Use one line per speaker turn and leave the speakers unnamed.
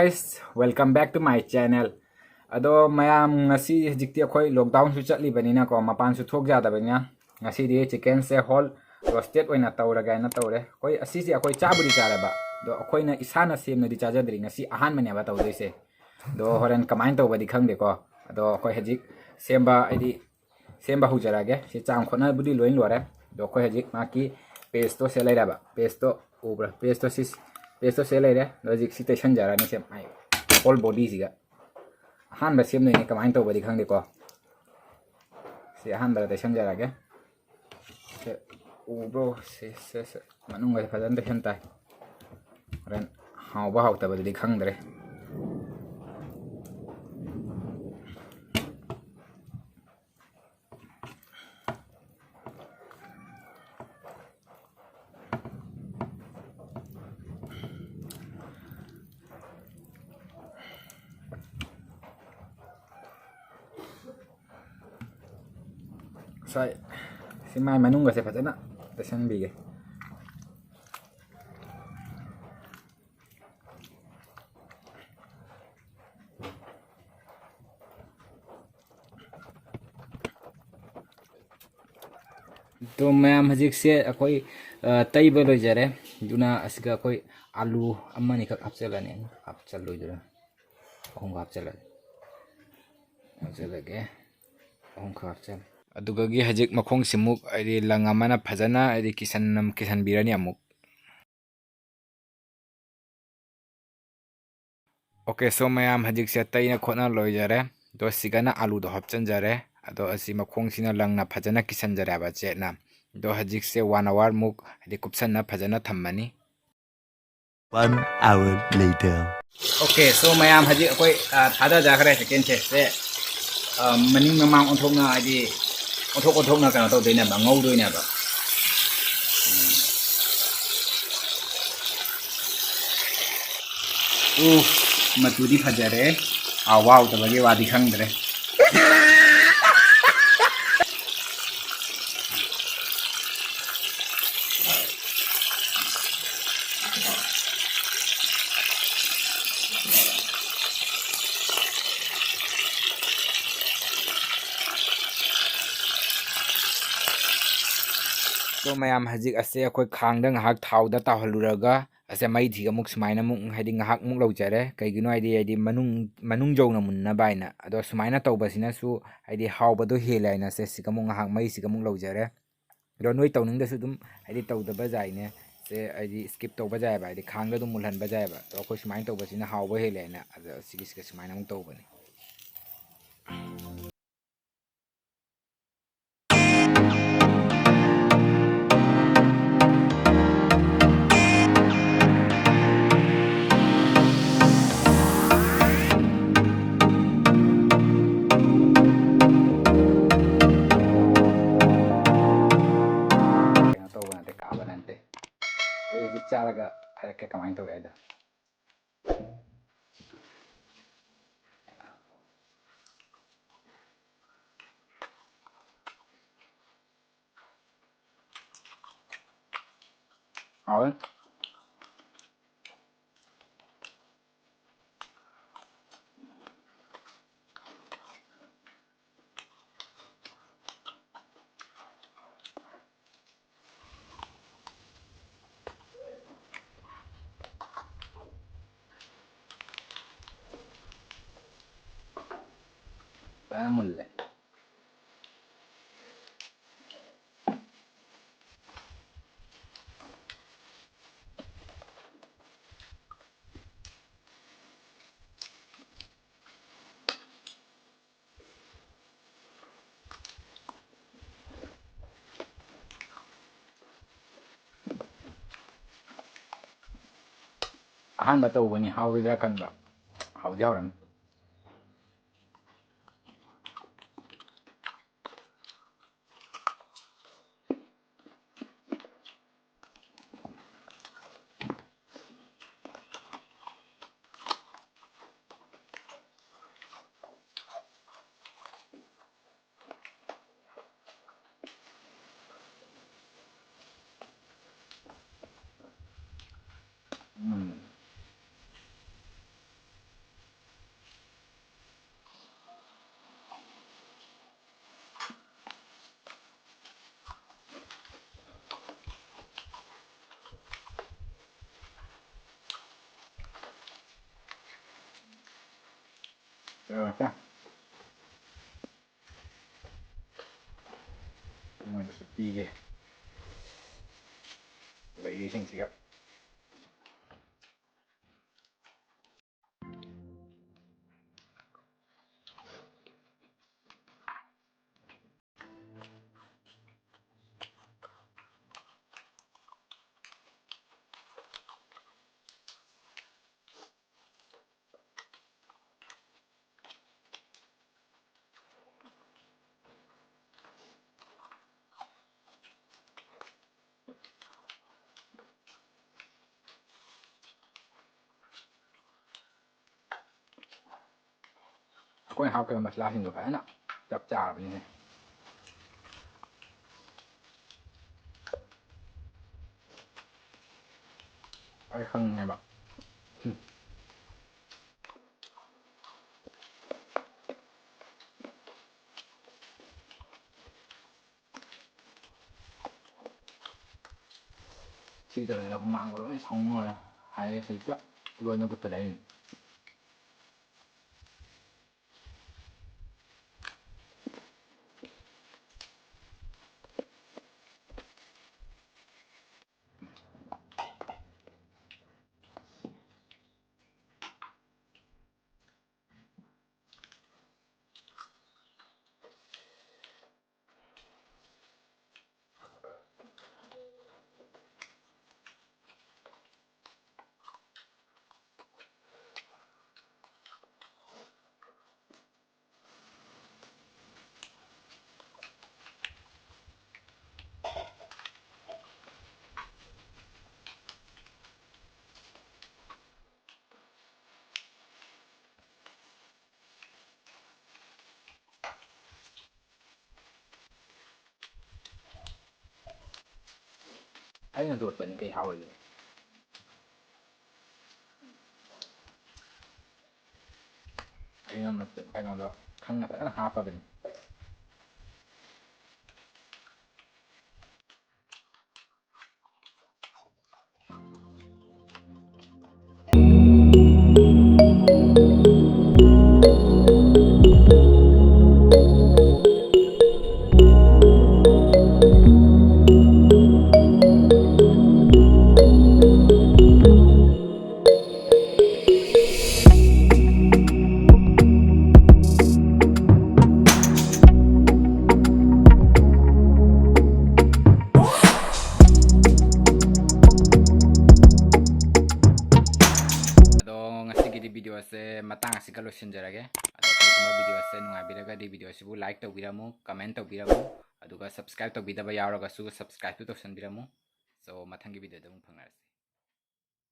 guys, welcome back to my channel. Ado mayam ngasi hijikti akhoi lockdown su chatli banina ko mapan su thok jada banya. Ngasi di chicken se whole roasted oina tawraga na tawre. Koi asi si akhoi chaburi charaba. Do akhoi na isana sem na di chajadri ngasi ahan mane ba tawde se. Do horen kamain taw badi khangde ko. Ado akhoi hijik semba idi semba hujarage. Si cham khona budi loin lore. Do akhoi hijik maki paste to se lai ba. Paste to se lai re. Do hijik si station jara ni sem ai. Whole body siga. Han ba sem ni kamain taw badi khangde ko. Si han ba station jara ge. Se ubro se manung ga fadan de hentai. Ren hau ba hau ta badi khangdre. Sai si mai manung ga se fatana station bi ge. तो ma'am हजिक से अकोई lab लोजरे दुना असगा कोई आलू अम्मनी खक हपचलाने हपचल लोजरे अहम हपचल हपचलगे अहम हपचल अदुगगी हजिक मखोंग सिमुक आइदि lung अमना फजना आइदि किसन बिरानी अमुक ओके सो मैम हजिक से तैना खोना लोजरे दो सिगना आलू दो हपचन जरे अदो असि मखोंग सिना लंगना फजना किसन जरे बा चेना दो हजिक से 1 hour मुक आइदि कुपसना फजना थम्मनी
1 hour later.
Okay so ma'am हजिक अकोई थादा जाखरे सेकेंड से मनिंग ममांग ओंथोंना आइदि ओंथोंना कना तो देना बा ngौ दोइना बा मतुदी फजरे आवाव तबगे वादी खंगदरे तो मैम हजिक असे अखोई खांगदा ngahak थावदा ताहलुरगा असे मई धिगा मुक सुमाइना मुक हाइदि ngahak मुक लौजरे कइगिनो हाइदि मनुंग जौना मुन्ना बाइना अदो सुमाइना तौबसिना सु हाइदि हावबदो हेलाइना से सिगा मुक ngahak मई सिगा मुक लौजरे रो नोइ तौनिंगदा सु दुम हाइदि तौदबा जाइने से हाइदि स्किप तौबा जायबा हाइदि खांगदा दुम मुलहनबा जायबा तो अखोई सुमाइन तौबसिना हावबो हेलाइना अदो सिगा सुमाइना मुक तौबनी चारगा के कमाई तो गया और मुल्ले अहम तौबनी हाउरिदा खनबा हाउदी हाउरन ꯀꯩꯅꯣꯁꯦ ꯃꯣꯏꯗꯁꯨ ꯄꯤꯒꯦ ꯂꯩꯔꯤꯁꯤꯡꯁꯤꯒ ꯑꯩꯈꯣꯏꯅ ꯍꯥꯞꯈꯤꯕ ꯃꯁꯂꯥꯁꯤꯡꯗꯣ ꯐꯖꯅ ꯆꯞ ꯆꯥꯔꯕꯅꯤꯅꯦ ꯑꯩ ꯈꯪꯉꯦꯕ ꯁꯤꯗ ꯃꯥꯡꯕ ꯂꯣꯏ ꯁꯪꯉꯣꯔꯦ ꯍꯥꯏꯔꯦ ꯁꯤꯗ ꯂꯣꯏꯅ ꯒꯨꯠꯇ ꯂꯩꯔꯤꯅꯤ ꯑꯩꯅ ꯗꯣꯠꯄꯅꯤ ꯀꯩ ꯍꯥꯎꯔꯤꯒꯦ ꯑꯩꯅ ꯀꯩꯅꯣꯗꯣ ꯈꯪꯅ ꯐꯖꯅ ꯍꯥꯞꯄꯕꯅꯤ ꯉꯁꯤꯒꯤꯗꯤ ꯚꯤꯗꯤꯑꯣꯁꯦ ꯃꯇꯥꯡ ꯑꯁꯤꯒ ꯂꯣꯏꯁꯤꯟꯖꯔꯒꯦ ꯑꯗꯣ ꯀꯔꯤꯒꯨꯝꯕ ꯚꯤꯗꯤꯑꯣꯁꯦ ꯅꯨꯡꯉꯥꯏꯕꯤꯔꯒꯗꯤ ꯚꯤꯗꯤꯑꯣꯁꯤꯕꯨ ꯂꯥꯏꯛ ꯇꯧꯕꯤꯔꯝꯃꯨ ꯀꯃꯦꯟ ꯇꯧꯕꯤꯔꯝꯃꯨ ꯑꯗꯨꯒ ꯁꯕꯁꯀ꯭ꯔꯥꯏꯕ ꯇꯧꯕꯤꯗꯕ ꯌꯥꯎꯔꯒꯁꯨ ꯁꯕꯁꯀ꯭ꯔꯥꯏꯕꯇꯨ ꯇꯧꯁꯟꯕꯤꯔꯝꯃꯨ ꯁꯣ ꯃꯊꯪꯒꯤ ꯚꯤꯗꯤꯑꯣꯗ ꯑꯃꯨꯛ ꯐꯪꯅꯔꯁꯤ